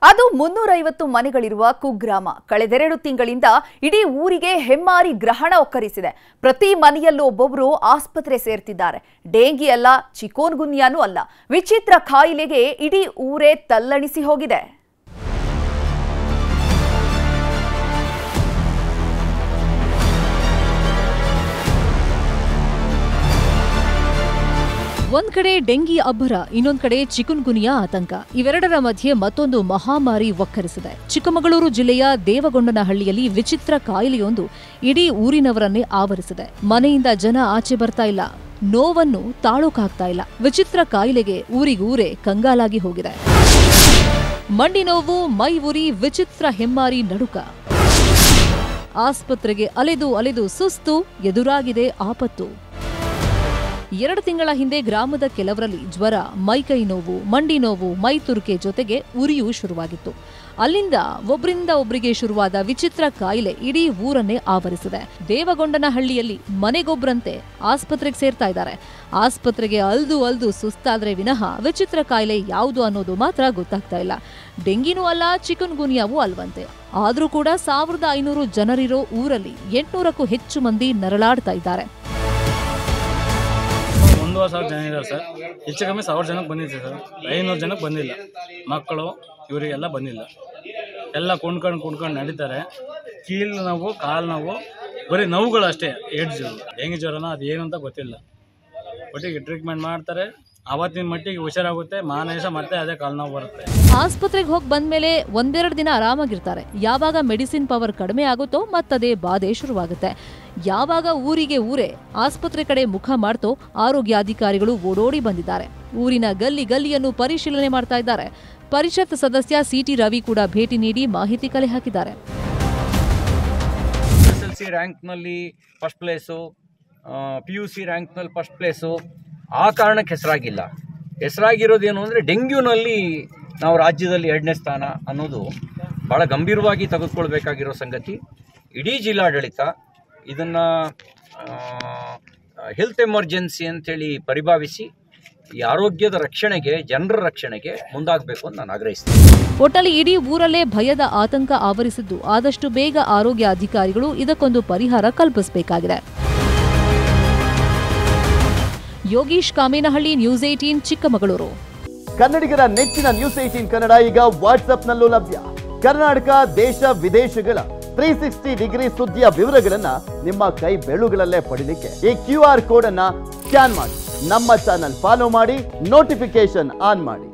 ಅದು 350 ಮನೆಗಳಿರುವ ಕುಗ್ರಾಮ. ಕಳೆದೆರಡು ತಿಂಗಳಿಂದ ಇಡೀ ಊರಿಗೆ ಹೆಮ್ಮಾರಿ ಗ್ರಹಣ ಒಕ್ಕರಿಸಿದೆ. ಪ್ರತಿ ಮನೆಯಲ್ಲೂ ಒಬ್ಬೊಬ್ಬರು ಆಸ್ಪತ್ರೆ ಸೇರ್ತಿದ್ದಾರೆ. ಡೆಂಗಿ ಅಲ್ಲ, ಚಿಕನ್ಗುನ್ಯಾನೂ ಅಲ್ಲ, ವಿಚಿತ್ರ ಕಾಯಿಲೆಗೆ ಇಡೀ ಊರೇ ತಲ್ಲಣಿಸಿ ಹೋಗಿದೆ. ಒಂದ್ ಕಡೆ ಡೆಂಗಿ ಅಬ್ಬರ, ಇನ್ನೊಂದ್ ಕಡೆ ಚಿಕನ್ಗುನಿಯಾ ಆತಂಕ. ಇವೆರಡರ ಮಧ್ಯೆ ಮತ್ತೊಂದು ಮಹಾಮಾರಿ ಒಕ್ಕರಿಸಿದೆ. ಚಿಕ್ಕಮಗಳೂರು ಜಿಲ್ಲೆಯ ದೇವಗೊಂಡನಹಳ್ಳಿಯಲ್ಲಿ ವಿಚಿತ್ರ ಕಾಯಿಲೆಯೊಂದು ಇಡೀ ಊರಿನವರನ್ನೇ ಆವರಿಸಿದೆ. ಮನೆಯಿಂದ ಜನ ಆಚೆ ಬರ್ತಾ ಇಲ್ಲ, ನೋವನ್ನು ತಾಳೋಕಾಗ್ತಾ ಇಲ್ಲ. ವಿಚಿತ್ರ ಕಾಯಿಲೆಗೆ ಊರಿಗೂರೇ ಕಂಗಾಲಾಗಿ ಹೋಗಿದೆ. ಮಂಡಿ ನೋವು, ಮೈ ಉರಿ, ವಿಚಿತ್ರ ಹೆಮ್ಮಾರಿ ನಡುಕ. ಆಸ್ಪತ್ರೆಗೆ ಅಲೆದು ಅಲೆದು ಸುಸ್ತು, ಎದುರಾಗಿದೆ ಆಪತ್ತು. 2 ತಿಂಗಳ ಹಿಂದೆ ಗ್ರಾಮದ ಕೆಲವರಲ್ಲಿ ಜ್ವರ, ಮೈಕೈ ನೋವು, ಮಂಡಿ ನೋವು, ಮೈ ತುರಿಕೆ ಜೊತೆಗೆ ಉರಿಯೂ ಶುರುವಾಗಿತ್ತು. ಅಲ್ಲಿಂದ ಒಬ್ಬರಿಂದ ಒಬ್ಬರಿಗೆ ಶುರುವಾದ ವಿಚಿತ್ರ ಕಾಯಿಲೆ ಇಡೀ ಊರನ್ನೇ ಆವರಿಸಿದೆ. ದೇವಗೊಂಡನಹಳ್ಳಿಯಲ್ಲಿ ಮನೆಗೊಬ್ಬರಂತೆ ಆಸ್ಪತ್ರೆಗೆ ಸೇರ್ತಾ ಇದ್ದಾರೆ. ಆಸ್ಪತ್ರೆಗೆ ಅಲ್ದು ಸುಸ್ತಾದ್ರೆ ವಿನಃ ವಿಚಿತ್ರ ಕಾಯಿಲೆ ಯಾವುದು ಅನ್ನೋದು ಮಾತ್ರ ಗೊತ್ತಾಗ್ತಾ ಇಲ್ಲ. ಡೆಂಗಿನೂ ಅಲ್ಲ, ಚಿಕನ್ಗುನ್ಯಾವೂ ಅಲ್ವಂತೆ. ಆದ್ರೂ ಕೂಡ 1500 ಜನರಿರೋ ಊರಲ್ಲಿ 800ಕ್ಕೂ ಹೆಚ್ಚು ಮಂದಿ ನರಳಾಡ್ತಾ ಇದ್ದಾರೆ. 1,000 ಜನ ಇದ್ದಾರೆ ಸರ್. ಹೆಚ್ಚು ಕಮ್ಮಿ 1000 ಜನಕ್ಕೆ ಬಂದಿದೆ ಸರ್. 500 ಜನಕ್ಕೆ ಬಂದಿಲ್ಲ. ಮಕ್ಕಳು ಇವರಿಗೆಲ್ಲ ಬಂದಿಲ್ಲ. ಎಲ್ಲ ಕುಣ್ಕೊಂಡು ನಡೀತಾರೆ. ಕೀಲು ನೋವು, ಕಾಲು ನೋವು, ಬರೀ ನೋವುಗಳು ಅಷ್ಟೇ. ಡೆಂಗಿ ಜ್ವರನ ಅದು ಏನು ಅಂತ ಗೊತ್ತಿಲ್ಲ. ಒಟ್ಟಿಗೆ ಟ್ರೀಟ್ಮೆಂಟ್ ಮಾಡ್ತಾರೆ. ಅವತ್ತಿನ ಮಟ್ಟಿಗೆ ಹುಷಾರಾಗುತ್ತೆ. ಮಾನಸ ಮತ್ತೆ ಅದೇ ಕಾಲು ನೋವು ಬರುತ್ತೆ. ಆಸ್ಪತ್ರೆಗೆ ಹೋಗಿ ಬಂದ್ಮೇಲೆ 1-2 ದಿನ ಆರಾಮಾಗಿರ್ತಾರೆ. ಯಾವಾಗ ಮೆಡಿಸಿನ್ ಪವರ್ ಕಡಿಮೆ ಆಗುತ್ತೋ ಮತ್ತದೇ ಬಾಧೆ ಶುರುವಾಗುತ್ತೆ. ಯಾವಾಗ ಊರಿಗೆ ಊರೇ ಆಸ್ಪತ್ರೆ ಕಡೆ ಮುಖ ಮಾಡ್ತೋ ಆರೋಗ್ಯಾಧಿಕಾರಿಗಳು ಓಡೋಡಿ ಬಂದಿದ್ದಾರೆ. ಊರಿನ ಗಲ್ಲಿಯನ್ನು ಪರಿಶೀಲನೆ ಮಾಡ್ತಾ ಇದ್ದಾರೆ. ಪರಿಷತ್ ಸದಸ್ಯ ಸಿಟಿ ರವಿ ಕೂಡ ಭೇಟಿ ನೀಡಿ ಮಾಹಿತಿ ಕಲೆ ಹಾಕಿದ್ದಾರೆ. SSLC ರ್ಯಾಂಕ್ನಲ್ಲಿ ಫಸ್ಟ್ ಪ್ಲೇಸು, PUC ರ್ಯಾಂಕ್ನಲ್ಲಿ ಫಸ್ಟ್ ಪ್ಲೇಸು. ಆ ಕಾರಣಕ್ಕೆ ಹೆಸರಾಗಿಲ್ಲ. ಹೆಸರಾಗಿರೋದೇನು ಅಂದರೆ ಡೆಂಗ್ಯೂನಲ್ಲಿ ನಾವು ರಾಜ್ಯದಲ್ಲಿ 2ನೇ ಸ್ಥಾನ ಅನ್ನೋದು ಭಾಳ ಗಂಭೀರವಾಗಿ ತೆಗೆದುಕೊಳ್ಬೇಕಾಗಿರೋ ಸಂಗತಿ. ಇಡೀ ಜಿಲ್ಲಾಡಳಿತ ಇದನ್ನು ಹೆಲ್ತ್ ಎಮರ್ಜೆನ್ಸಿ ಅಂತೇಳಿ ಪರಿಭಾವಿಸಿ ಈ ಆರೋಗ್ಯದ ರಕ್ಷಣೆಗೆ, ಜನರ ರಕ್ಷಣೆಗೆ ಮುಂದಾಗಬೇಕು ಅಂತ ನಾನು ಆಗ್ರಹಿಸ್ತೀನಿ. ಒಟ್ಟಲ್ಲಿ ಇಡೀ ಊರಲ್ಲೇ ಭಯದ ಆತಂಕ ಆವರಿಸಿದ್ದು, ಆದಷ್ಟು ಬೇಗ ಆರೋಗ್ಯ ಅಧಿಕಾರಿಗಳು ಇದಕ್ಕೊಂದು ಪರಿಹಾರ ಕಲ್ಪಿಸಬೇಕಾಗಿದೆ. ಯೋಗೀಶ್ ಕಾಮೇನಹಳ್ಳಿ, ನ್ಯೂಸ್ 18 ಚಿಕ್ಕಮಗಳೂರು. ಕನ್ನಡಿಗರ ನೆಚ್ಚಿನ ನ್ಯೂಸ್ 18 ಕನ್ನಡ ಈಗ ವಾಟ್ಸ್ಆಪ್ನಲ್ಲೂ ಲಭ್ಯ. ಕರ್ನಾಟಕ, ದೇಶ ವಿದೇಶಗಳ 360 ಡಿಗ್ರಿ ಸುದ್ದಿಯ ವಿವರಗಳನ್ನ ನಿಮ್ಮ ಕೈ ಬೆರಳುಗಳಲ್ಲೇ ಪಡಿಲಿಕ್ಕೆ ಈ QR ಕೋಡ್ ಅನ್ನ ಸ್ಕ್ಯಾನ್ ಮಾಡಿ, ನಮ್ಮ ಚಾನಲ್ ಫಾಲೋ ಮಾಡಿ, ನೋಟಿಫಿಕೇಶನ್ ಆನ್ ಮಾಡಿ.